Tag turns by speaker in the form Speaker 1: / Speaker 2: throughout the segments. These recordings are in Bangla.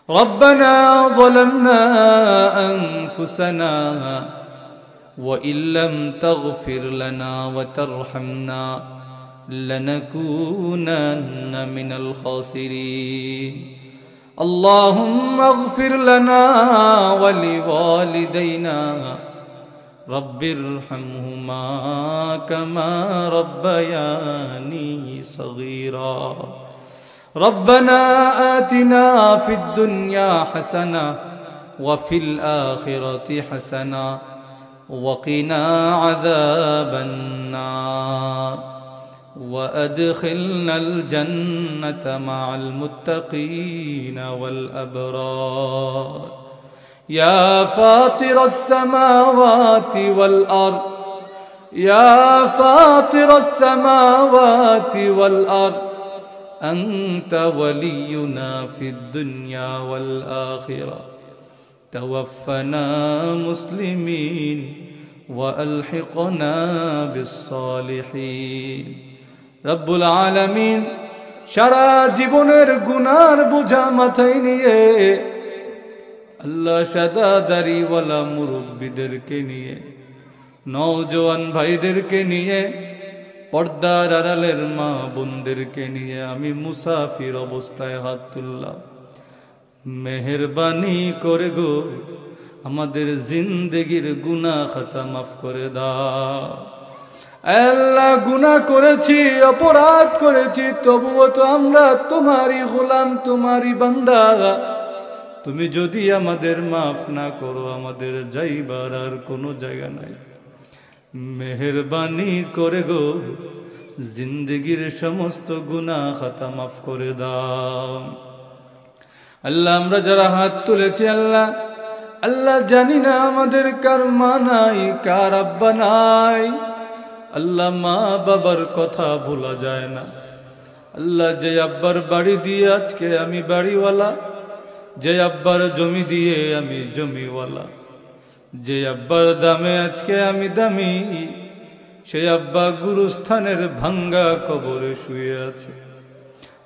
Speaker 1: ربنا ظلمنا أنفسنا وإن لم تغفر لنا وترحمنا لنكونن من الخاسرين اللهم اغفر لنا ولوالدينا رب ارحمهما كما ربياني صغيرا ربنا آتنا في الدنيا حسنة وفي الآخرة حسنة وقنا عذاب النار وأدخلنا الجنة مع المتقين والأبرار يا فاطر السماوات والأرض يا فاطر السماوات والأرض أنت ولينا في الدنيا والآخرة توفنا مسلمين وألحقنا بالصالحين رب العالمين সারা জীবনের গুনার বোঝা মাথায় নিয়ে আল্লাহ সাদা দাড়িওয়ালা মুরব্বিদেরকে নিয়ে নওজোয়ান ভাইদেরকে নিয়ে পর্দার আড়ালের মা বোনদেরকে নিয়ে আমি মুসাফির অবস্থায় হাত তুললাম মেহেরবানি করে গো আমাদের জিন্দেগির গুনাহ খাতা মাফ করে দাও আল্লাহ গুনাহ করেছি অপরাধ করেছি তবুও তো আমরা তোমারই গোলাম তোমারই বান্দা তুমি যদি আমাদের মাফ না করো আমাদের যাইবার আর কোনো জায়গা নাই মেহেরবানি করে গো জিন্দেগির সমস্ত গুনাহ খাতা মাফ করে দাও আল্লাহ আমরা যারা হাত তুলেছি আল্লাহ আল্লাহ জানি না আমাদের কার মা নাই কার আব্বা নাই আল্লাহ মা বাবার কথা ভোলা যায় না আল্লাহ যে আব্বার বাড়ি দিয়ে আজকে আমি বাড়িওয়ালা যে আব্বার জমি দিয়ে আমি জমিওয়ালা যে আব্বার দামে আজকে আমি দামি সেই আব্বা গুরুস্থানের ভাঙ্গা কবরে শুয়ে আছে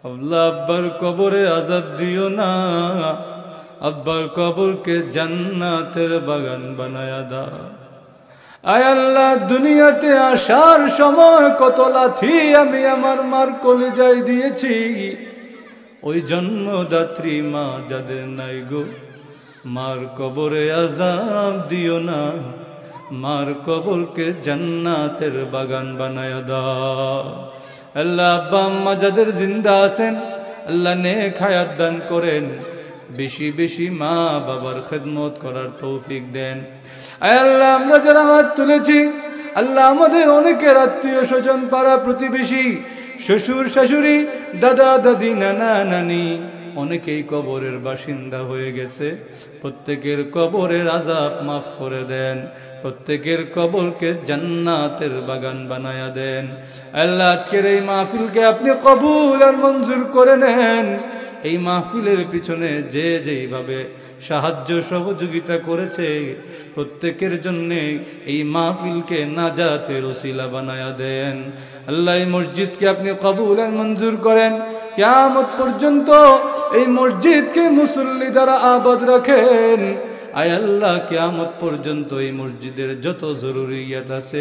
Speaker 1: আল্লাহ আব্বার কবরে আযাব দিও না আব্বার কবরকে জান্নাতের বাগান বানায়া দাও আয় আল্লাহ দুনিয়াতে আসার সময় কত লাথি আমি আমার মার কলিজায় দিয়েছি ওই জন্মদাত্রী মা যাদের নাই গো মার কবরে আযাব দিও না মার কবরকে জান্নাতের বাগান বানায়া দাও আল্লাহ আব্বা আম্মা যাদের জিন্দা আছেন আল্লাহ নেক হায়াত দান করেন বেশি বেশি মা বাবার খেদমত করার তৌফিক দেন আয় আল্লাহ আমরা যারা হাত তুলেছি আল্লাহ আমাদের অনেকের আত্মীয় স্বজন পাড়া প্রতিবেশী শ্বশুর শাশুড়ি দাদা দাদি নানা নানি অনেকেই কবরের বাসিন্দা হয়ে গেছে প্রত্যেকের কবরের আযাব মাফ করে দেন প্রত্যেকের কবরকে জান্নাতের বাগান বানায়া দেন আল্লাহ আজকের এই মাহফিলকে আপনি কবুল আর মঞ্জুর করে নেন এই মাহফিলের পিছনে যে যেইভাবে সাহায্য সহযোগিতা করেছে প্রত্যেকের জন্য এই মাহফিলকে নাজাতের ওসিলা বানায়া দেন আল্লাহ এই মসজিদকে আপনি কবুল আর মঞ্জুর করেন কিয়ামত পর্যন্ত এই মসজিদকে মুসল্লি দ্বারা আবাদ রাখেন আয় আল্লাহ কিয়ামত পর্যন্ত এই মসজিদের যত জরুরিয়াত আছে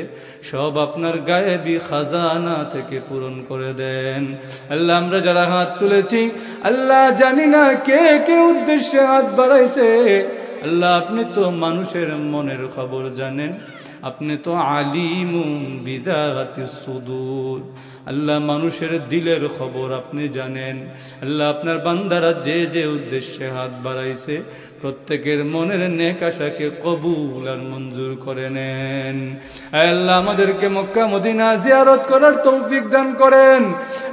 Speaker 1: সব আপনার গায়েবী খাজানা থেকে পূরণ করে দেন আল্লাহ আমরা যারা হাত তুলেছি আল্লাহ জানি না কে কে উদ্দেশ্যে হাত বাড়াইছে আল্লাহ আপনি তো মানুষের মনের খবর জানেন আপনি তো আলিমুম বিদাতিস সুদূর আল্লাহ মানুষের দিলের খবর আপনি জানেন আল্লাহ আপনার বান্দারা যে যে উদ্দেশ্যে হাত বাড়াইছে প্রত্যেকের মনের নেক আশাকে কবুল আর মঞ্জুর করে নেন আয় আল্লাহ আমাদেরকে মক্কা মদিনা জিয়ারত করার তৌফিক দান করেন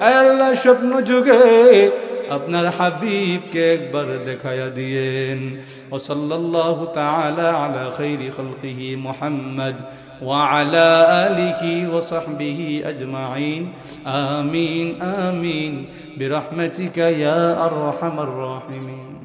Speaker 1: আয় আল্লাহ স্বপ্ন যুগে আপনার হাবিবকে একবার দেখায়া দিয়েন ও সাল্লাল্লাহু তাআলা আলা খাইরি খালকিহি মুহাম্মদ وعلى آله وصحبه أجمعين آمين آمين برحمتك يا أرحم الراحمين